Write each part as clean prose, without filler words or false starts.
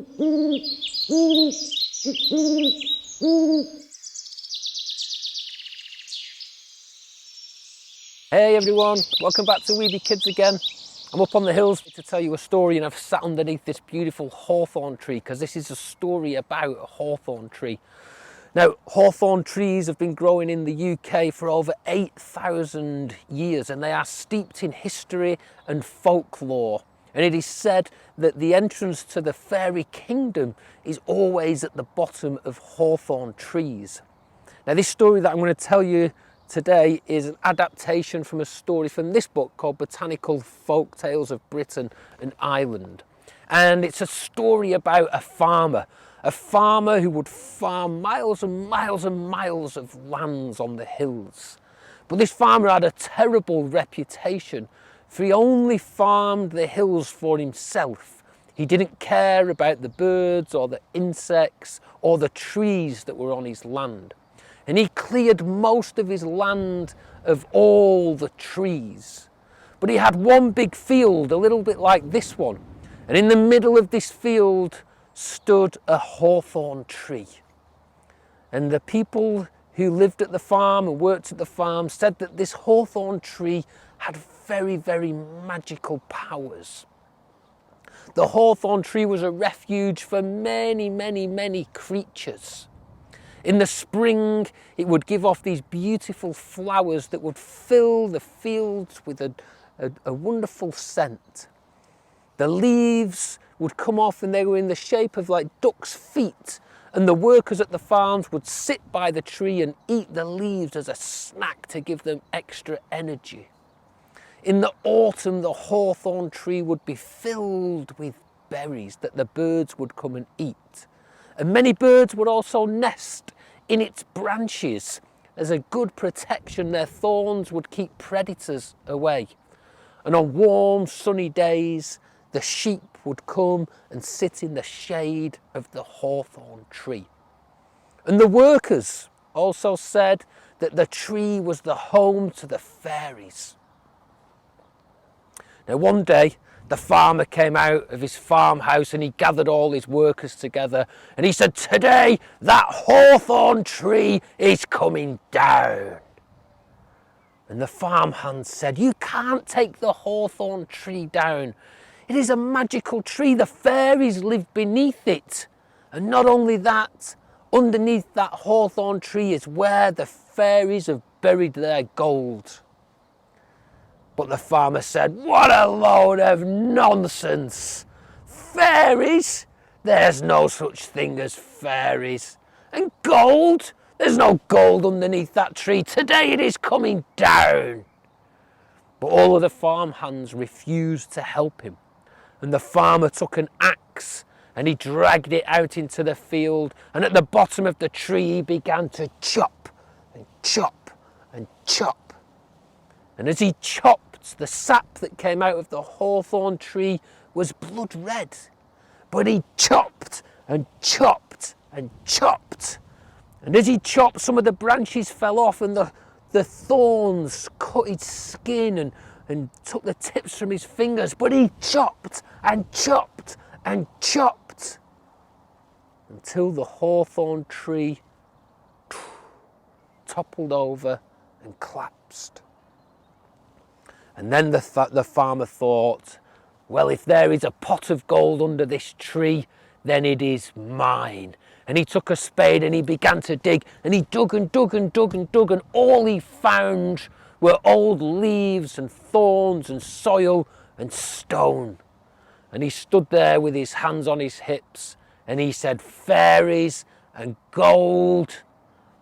Hey everyone, welcome back to Weeby Kids again. I'm up on the hills to tell you a story, and I've sat underneath this beautiful hawthorn tree because this is a story about a hawthorn tree. Now, hawthorn trees have been growing in the UK for over 8,000 years, and they are steeped in history and folklore. And it is said that the entrance to the fairy kingdom is always at the bottom of hawthorn trees. Now, this story that I'm going to tell you today is an adaptation from a story from this book called Botanical Folk Tales of Britain and Ireland. And it's a story about a farmer who would farm miles and miles and miles of lands on the hills. But this farmer had a terrible reputation, for he only farmed the hills for himself. He didn't care about the birds or the insects or the trees that were on his land. And he cleared most of his land of all the trees. But he had one big field, a little bit like this one. And in the middle of this field stood a hawthorn tree. And the people who lived at the farm and worked at the farm said that this hawthorn tree had very, very magical powers. The hawthorn tree was a refuge for many, many, many creatures. In the spring, it would give off these beautiful flowers that would fill the fields with a wonderful scent. The leaves would come off and they were in the shape of like ducks' feet, and the workers at the farms would sit by the tree and eat the leaves as a snack to give them extra energy. In the autumn, the hawthorn tree would be filled with berries that the birds would come and eat. And many birds would also nest in its branches. As a good protection, their thorns would keep predators away. And on warm, sunny days, the sheep would come and sit in the shade of the hawthorn tree. And the workers also said that the tree was the home to the fairies. Now, one day, the farmer came out of his farmhouse and he gathered all his workers together and he said, "Today that hawthorn tree is coming down." And the farmhand said, "You can't take the hawthorn tree down. It is a magical tree. The fairies live beneath it. And not only that, underneath that hawthorn tree is where the fairies have buried their gold." But the farmer said, "What a load of nonsense! Fairies? There's no such thing as fairies. And gold? There's no gold underneath that tree. Today it is coming down." But all of the farmhands refused to help him. And the farmer took an axe and he dragged it out into the field. And at the bottom of the tree, he began to chop and chop and chop. And as he chopped, the sap that came out of the hawthorn tree was blood red. But he chopped and chopped and chopped. And as he chopped, some of the branches fell off and the thorns cut his skin and took the tips from his fingers. But he chopped and chopped and chopped until the hawthorn tree toppled over and collapsed. And then the farmer thought, well, if there is a pot of gold under this tree, then it is mine. And he took a spade and he began to dig, and he dug and dug and dug and dug, and all he found were old leaves and thorns and soil and stone. And he stood there with his hands on his hips and he said, "Fairies and gold,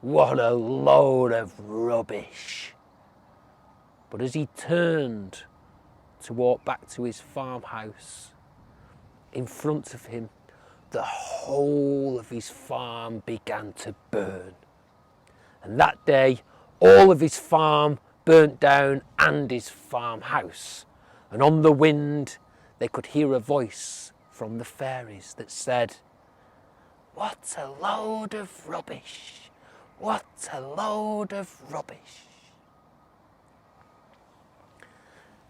what a load of rubbish." But as he turned to walk back to his farmhouse, in front of him, the whole of his farm began to burn. And that day, all of his farm burnt down and his farmhouse. And on the wind, they could hear a voice from the fairies that said, "What a load of rubbish! What a load of rubbish!"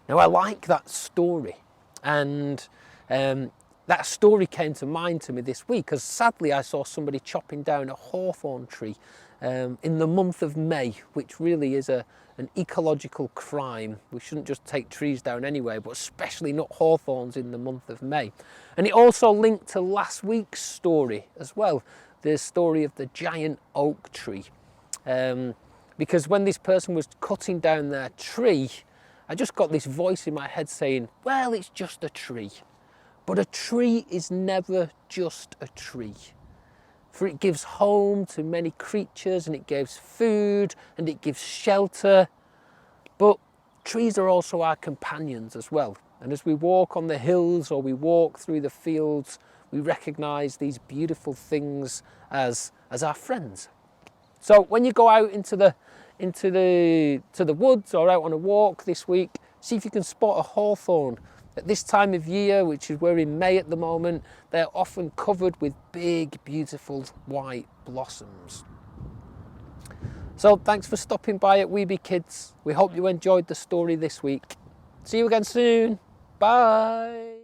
Now, I like that story, and that story came to mind to me this week, because sadly I saw somebody chopping down a hawthorn tree in the month of May, which really is an ecological crime. We shouldn't just take trees down anyway, but especially not hawthorns in the month of May. And it also linked to last week's story as well, the story of the giant oak tree. Because when this person was cutting down their tree, I just got this voice in my head saying, well, it's just a tree. But a tree is never just a tree. For it gives home to many creatures, and it gives food, and it gives shelter. But trees are also our companions as well. And as we walk on the hills or we walk through the fields, we recognise these beautiful things as our friends. So when you go out into the woods or out on a walk this week, see if you can spot a hawthorn. At this time of year, which is we're in May at the moment, they're often covered with big, beautiful white blossoms. So thanks for stopping by at Weeby Kids. We hope you enjoyed the story this week. See you again soon. Bye.